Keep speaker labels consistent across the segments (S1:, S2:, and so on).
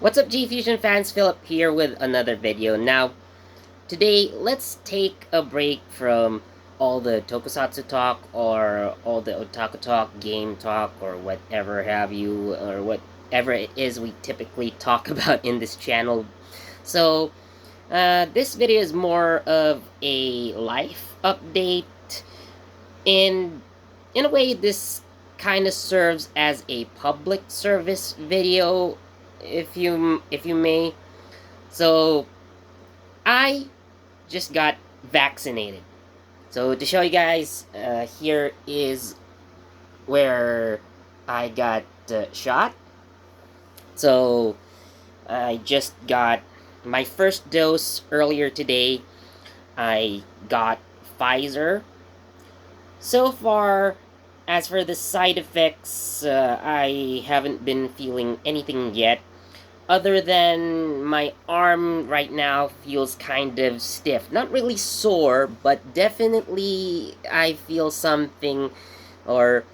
S1: What's up, JEFusion fans? Philip here with another video. Now, today, let's take a break from all the tokusatsu talk or all the otaku talk, game talk, or whatever have you, or whatever it is we typically talk about in this channel. So, this video is more of a life update. In a way, this kind of serves as a public service video, if you may. So I just got vaccinated. So to show you guys, here is where I got shot. So I just got my first dose earlier today. I got Pfizer. So far, as for the side effects, I haven't been feeling anything yet, other than my arm right now feels kind of stiff. Not really sore, but definitely I feel something, or,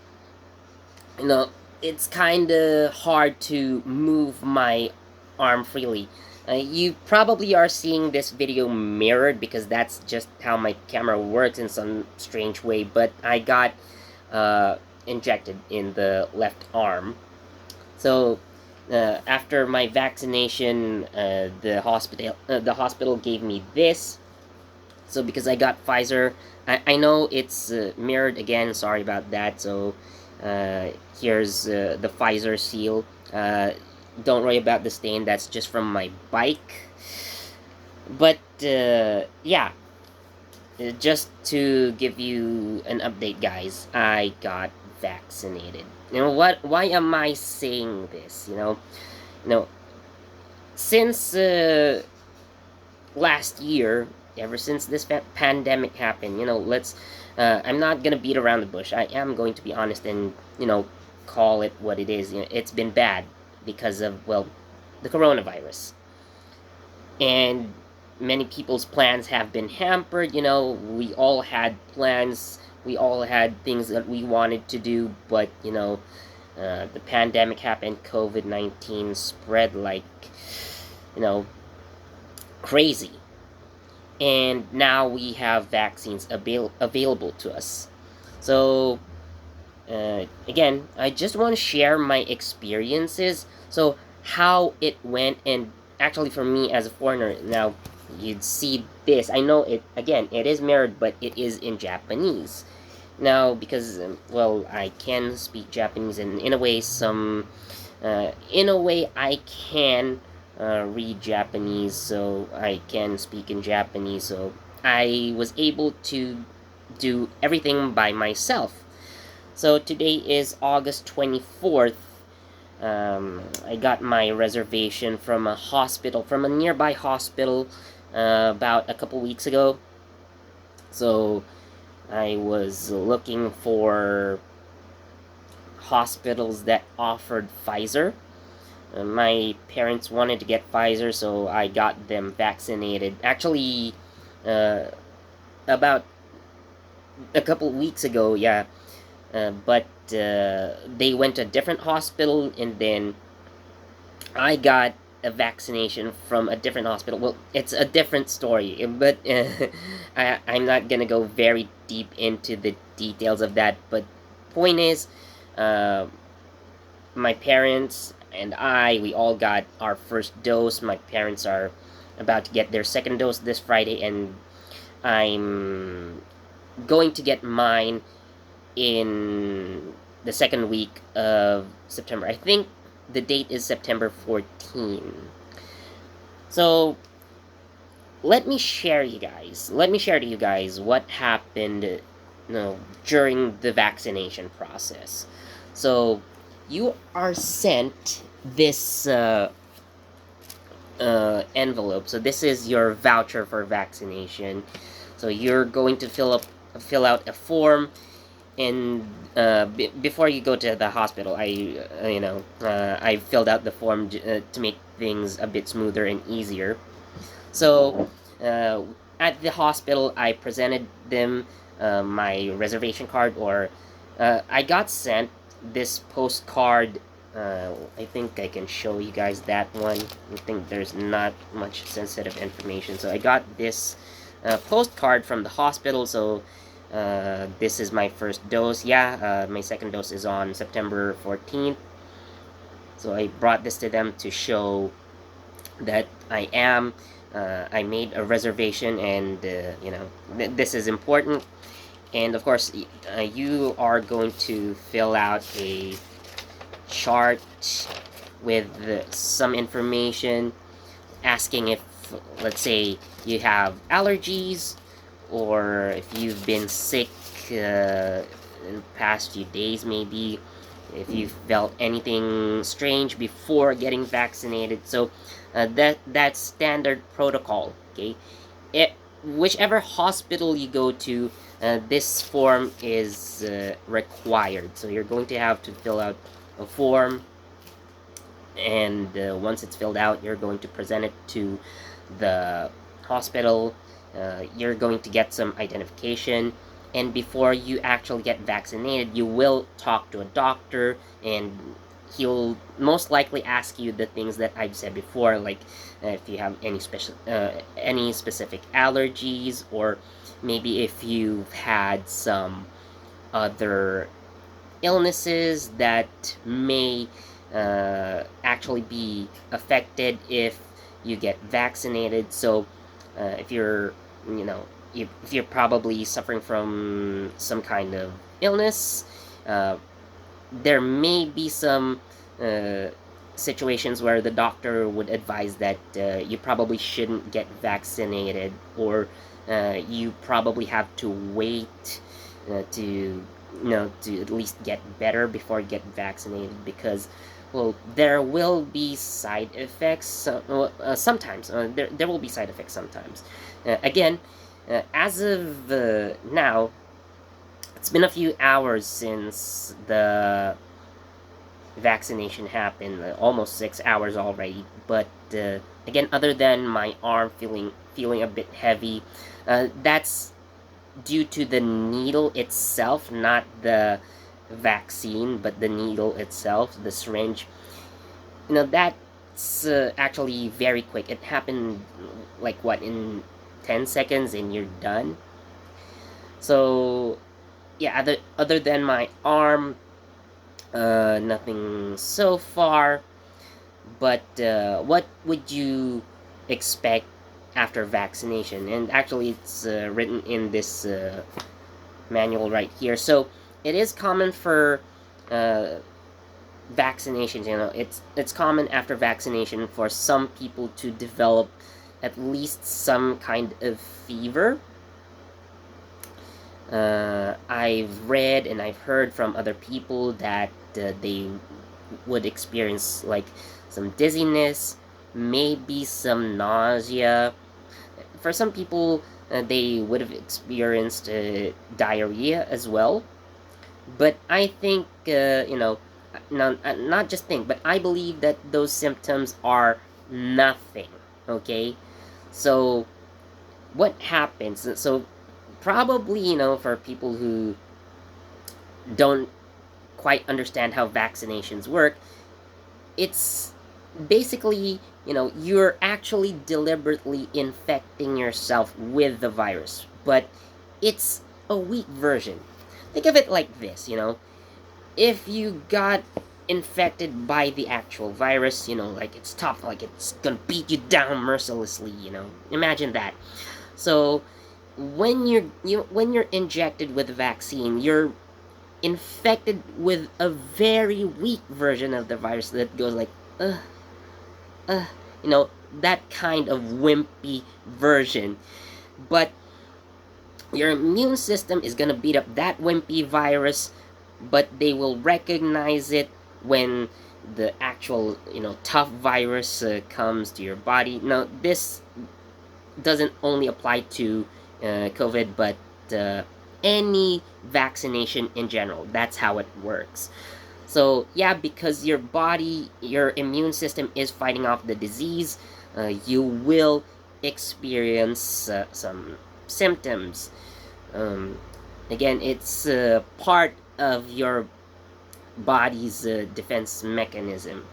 S1: you know, it's kind of hard to move my arm freely. You probably are seeing this video mirrored because that's just how my camera works in some strange way, but I got injected in the left arm. So after my vaccination, the hospital gave me this. So because I got Pfizer, I know it's mirrored again. Sorry about that. So here's the Pfizer seal. Don't worry about the stain. That's just from my bike. But yeah, just to give you an update, guys, I got vaccinated. You know what? Why am I saying this? You know, since last year, ever since this pandemic happened, let's. I'm not gonna beat around the bush. I am going to be honest and call it what it is. It's been bad because of the coronavirus, and many people's plans have been hampered. We all had plans, we all had things that we wanted to do, but the pandemic happened. COVID-19 spread like crazy, and now we have vaccines available to us. So again, I just want to share my experiences, so how it went. And actually, for me as a foreigner, now you'd see this. I know it is mirrored, but it is in Japanese now, because I can speak Japanese, and in a way I can read Japanese, so I can speak in Japanese. So I was able to do everything by myself. So today is August 24th. I got my reservation from a nearby hospital, about a couple weeks ago. So I was looking for hospitals that offered Pfizer. My parents wanted to get Pfizer, so I got them vaccinated. Actually, about a couple weeks ago, yeah. But they went to a different hospital, and then I got a vaccination from a different hospital. Well, it's a different story, but I'm not gonna go very deep into the details of that. But point is, my parents and we all got our first dose. My parents are about to get their second dose this Friday, and I'm going to get mine in the second week of September. I think the date is September 14. So let me share to you guys what happened during the vaccination process. So you are sent this envelope. So this is your voucher for vaccination. So you're going to fill out a form, and before you go to the hospital, I filled out the form to make things a bit smoother and easier. So at the hospital, I presented them my reservation card, or I got sent this postcard I think I can show you guys that one. I think there's not much sensitive information. So I got this postcard from the hospital. So this is my first dose. Yeah, my second dose is on September 14th. So I brought this to them to show that I made a reservation, and this is important. And of course, you are going to fill out a chart with some information asking if, let's say, you have allergies, or if you've been sick in the past few days, maybe if you felt anything strange before getting vaccinated. So that's standard protocol. Okay, whichever hospital you go to, this form is required. So you're going to have to fill out a form, and once it's filled out, you're going to present it to the hospital. You're going to get some identification, and before you actually get vaccinated, you will talk to a doctor, and he'll most likely ask you the things that I've said before, like if you have any specific allergies, or maybe if you've had some other illnesses that may actually be affected if you get vaccinated. So if you're, if you're probably suffering from some kind of illness, uh, there may be some uh, situations where the doctor would advise that you probably shouldn't get vaccinated, or you probably have to wait to at least get better before you get vaccinated, because, well, there will be side effects. Sometimes there will be side effects sometimes. Again, as of now, it's been a few hours since the vaccination happened, almost 6 hours already. But again, other than my arm feeling a bit heavy, that's due to the needle itself, not the vaccine, but the needle itself, the syringe. That's actually very quick. It happened like what, in 10 seconds, and you're done. So yeah, other than my arm, nothing so far. But what would you expect after vaccination? And actually, it's written in this manual right here. So it is common for vaccinations. It's common after vaccination for some people to develop at least some kind of fever. I've read and I've heard from other people that they would experience like some dizziness, maybe some nausea. For some people, they would have experienced diarrhea as well. But I think, not just think, but I believe that those symptoms are nothing. Okay? So, what happens? So, probably, for people who don't quite understand how vaccinations work, it's basically, you're actually deliberately infecting yourself with the virus, but it's a weak version. Think of it like this, if you got infected by the actual virus, like it's tough, like it's gonna beat you down mercilessly, imagine that. So when you're injected with a vaccine, you're infected with a very weak version of the virus that goes like, uh, that kind of wimpy version. But your immune system is gonna beat up that wimpy virus, but they will recognize it when the actual, tough virus comes to your body. Now, this doesn't only apply to COVID, but any vaccination in general. That's how it works. So yeah, because your body, your immune system is fighting off the disease, you will experience some symptoms. Again, it's part of your body's defense mechanism,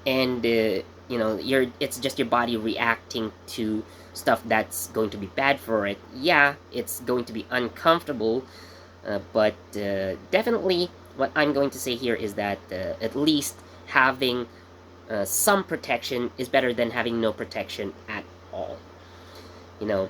S1: and it's just your body reacting to stuff that's going to be bad for it. Yeah, it's going to be uncomfortable, but definitely what I'm going to say here is that at least having some protection is better than having no protection at all. You know,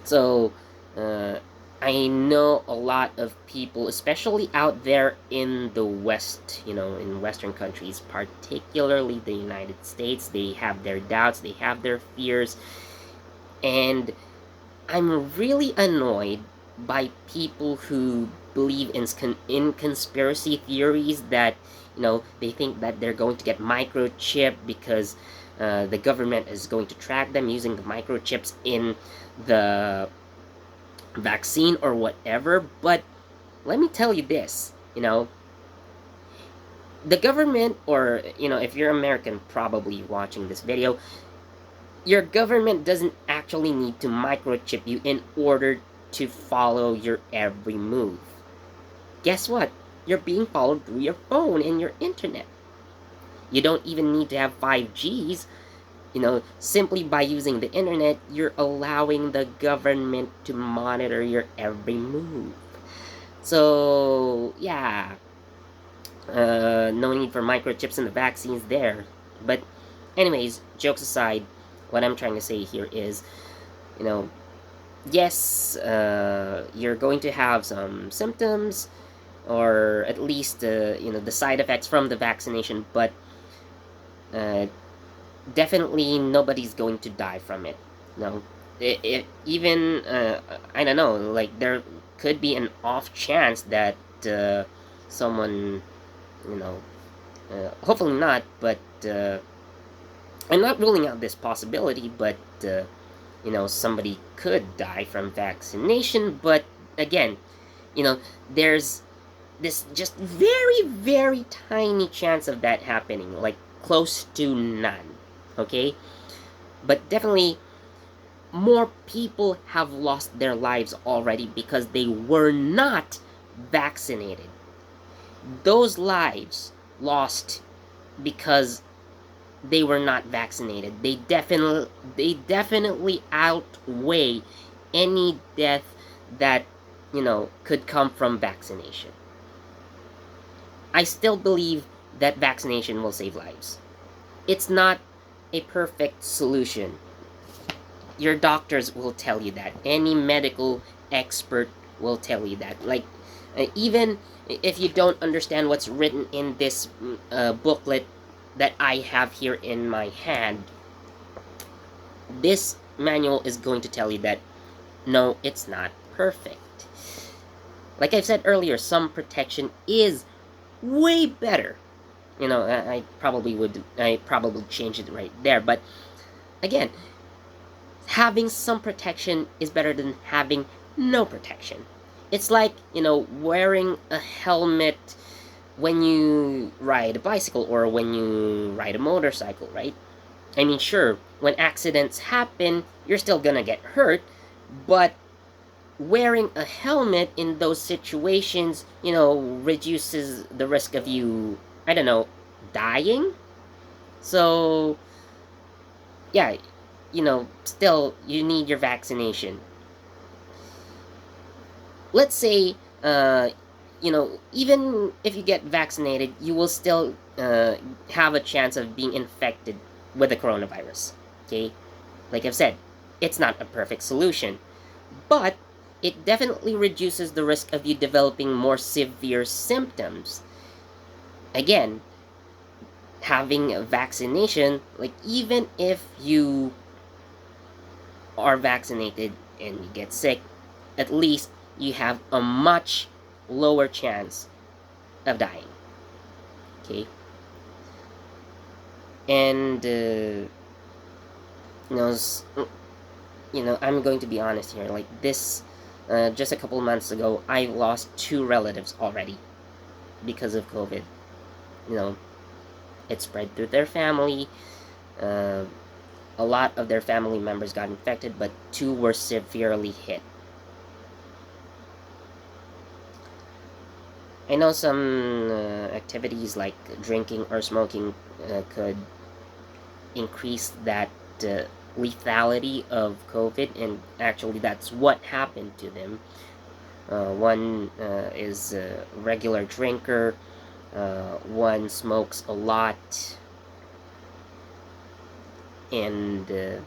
S1: so uh, I know a lot of people, especially out there in the West, in Western countries, particularly the United States, they have their doubts, they have their fears, and I'm really annoyed by people who believe in conspiracy theories that they think that they're going to get microchipped because the government is going to track them using the microchips in the vaccine or whatever. But let me tell you this, the government, or if you're American probably watching this video, your government doesn't actually need to microchip you in order to follow your every move. Guess what? You're being followed through your phone and your internet. You don't even need to have 5Gs. Simply by using the internet, you're allowing the government to monitor your every move. So, yeah, no need for microchips in the vaccines there. But, anyways, jokes aside, what I'm trying to say here is, yes, you're going to have some symptoms, or at least, the side effects from the vaccination, but definitely nobody's going to die from it. Even, I don't know, like, there could be an off chance that someone, hopefully not, but I'm not ruling out this possibility, but somebody could die from vaccination. But again, there's this just very, very tiny chance of that happening, like close to none. Okay? But definitely, more people have lost their lives already because they were not vaccinated. Those lives lost because they were not vaccinated. They definitely outweigh any death that could come from vaccination. I still believe that vaccination will save lives. It's not a perfect solution. Your doctors will tell you that. Any medical expert will tell you that. Like, even if you don't understand what's written in this booklet that I have here in my hand, this manual is going to tell you that no, it's not perfect. Like I've said earlier, some protection is way better. I probably change it right there, but again, having some protection is better than having no protection. It's like, wearing a helmet when you ride a bicycle or when you ride a motorcycle, right? I mean, sure, when accidents happen, you're still gonna get hurt, but wearing a helmet in those situations, reduces the risk of you, I don't know, dying? So, yeah, still, you need your vaccination. Let's say, even if you get vaccinated, you will still have a chance of being infected with the coronavirus. Okay? Like I've said, it's not a perfect solution, but it definitely reduces the risk of you developing more severe symptoms. Again, having a vaccination, like, even if you are vaccinated and you get sick, at least you have a much lower chance of dying. Okay? And I'm going to be honest here. Like, this, just a couple months ago, I lost 2 relatives already because of COVID. It spread through their family. A lot of their family members got infected, but 2 were severely hit. I know some activities like drinking or smoking could increase that lethality of COVID, and actually that's what happened to them. One is a regular drinker, one smokes a lot, and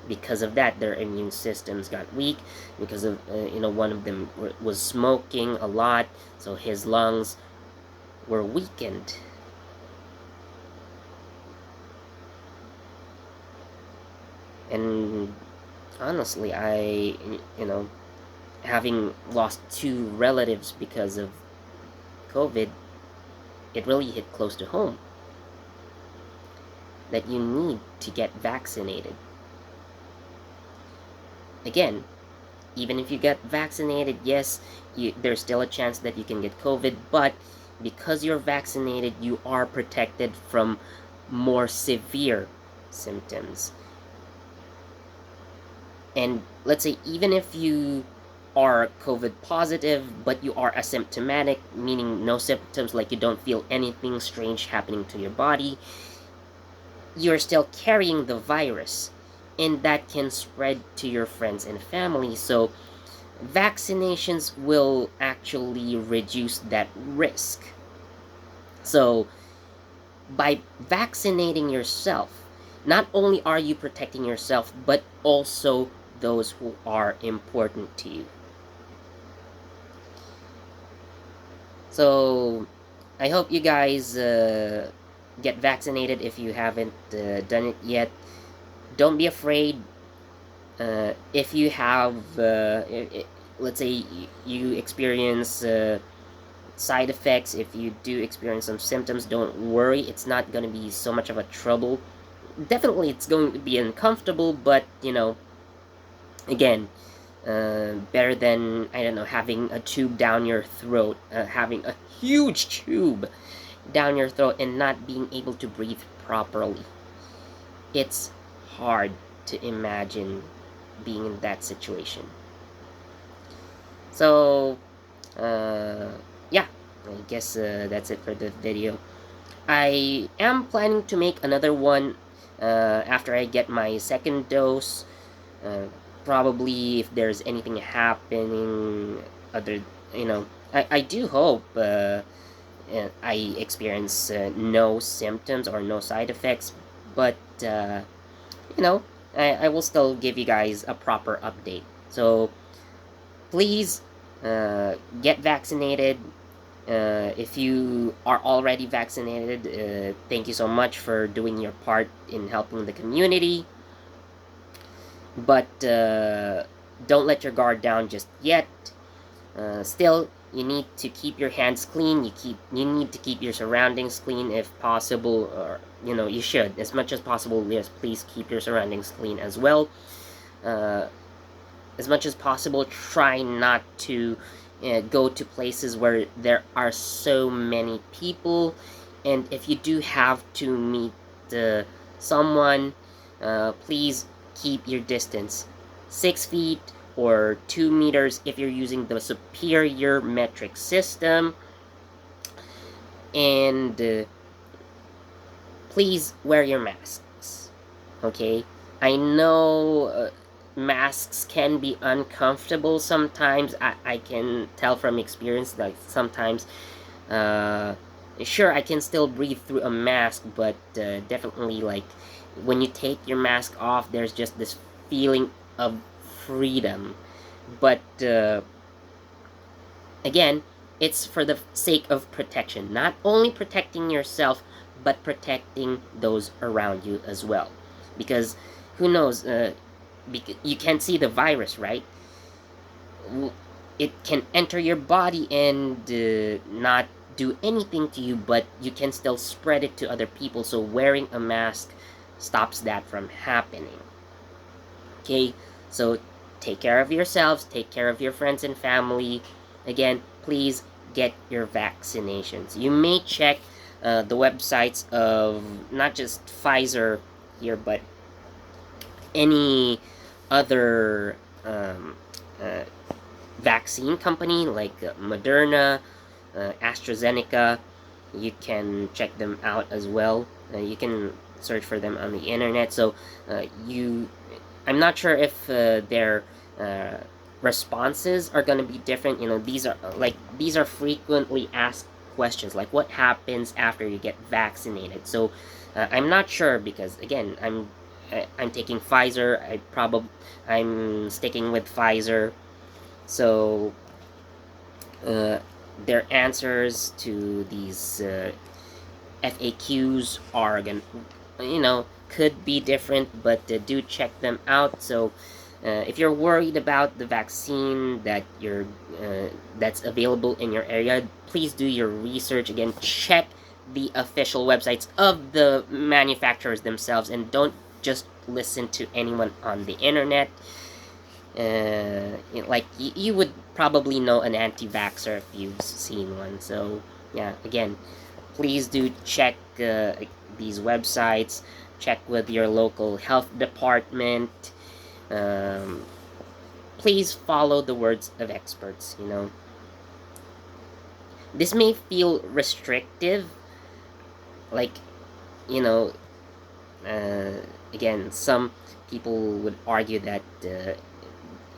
S1: because of that, their immune systems got weak. Because of one of them was smoking a lot, so his lungs were weakened. And honestly, having lost two relatives because of COVID, it really hit close to home that you need to get vaccinated. Again, even if you get vaccinated, yes, there's still a chance that you can get COVID, but because you're vaccinated, you are protected from more severe symptoms. And let's say even if you are COVID positive, but you are asymptomatic, meaning no symptoms, like you don't feel anything strange happening to your body, you're still carrying the virus, and that can spread to your friends and family. So vaccinations will actually reduce that risk. So by vaccinating yourself, not only are you protecting yourself, but also those who are important to you. So I hope you guys get vaccinated if you haven't done it yet. Don't be afraid. If you have, let's say, you experience side effects, if you do experience some symptoms, don't worry. It's not going to be so much of a trouble. Definitely, it's going to be uncomfortable, but again, better than, I don't know, having a tube down your throat, having a huge tube down your throat and not being able to breathe properly. It's hard to imagine being in that situation. So, yeah, I guess that's it for the video. I am planning to make another one after I get my second dose. Probably if there's anything happening other, I do hope I experience no symptoms or no side effects, but you know, I will still give you guys a proper update. So please get vaccinated. If you are already vaccinated, thank you so much for doing your part in helping the community. But don't let your guard down just yet. Still, you need to keep your hands clean. You need to keep your surroundings clean if possible, or you should, as much as possible. Yes, please keep your surroundings clean as well. As much as possible, try not to go to places where there are so many people. And if you do have to meet someone, please keep your distance 6 feet or 2 meters if you're using the superior metric system. And please wear your masks, okay? I know masks can be uncomfortable sometimes. I can tell from experience, like sometimes sure, I can still breathe through a mask, but definitely, like, when you take your mask off, there's just this feeling of freedom. But again, it's for the sake of protection, not only protecting yourself, but protecting those around you as well. Because who knows, you can't see the virus, right? It can enter your body and not do anything to you, but you can still spread it to other people. So wearing a mask stops that from happening. Okay, so take care of yourselves, take care of your friends and family. Again, please get your vaccinations. You may check the websites of not just Pfizer here, but any other vaccine company like Moderna, AstraZeneca, you can check them out as well. You can search for them on the internet. So I'm not sure if their responses are going to be different. These are frequently asked questions, like what happens after you get vaccinated. So I'm not sure, because again, I'm taking Pfizer. I'm sticking with Pfizer. So uh, their answers to these FAQs are could be different, but do check them out. So if you're worried about the vaccine that's available in your area, please do your research. Again, check the official websites of the manufacturers themselves, and don't just listen to anyone on the internet. You would probably know an anti-vaxxer if you've seen one. So yeah, again, please do check these websites. Check with your local health department. um, Please follow the words of experts. This may feel restrictive, like, you know uh, again, some people would argue that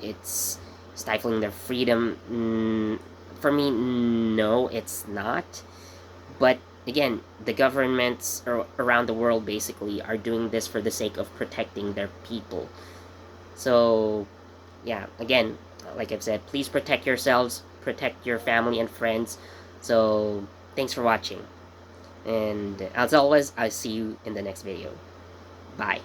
S1: it's stifling their freedom. For me, no, it's not. But again, the governments around the world basically are doing this for the sake of protecting their people. So yeah, again, like I've said, please protect yourselves, protect your family and friends. So thanks for watching, and as always, I'll see you in the next video. Bye.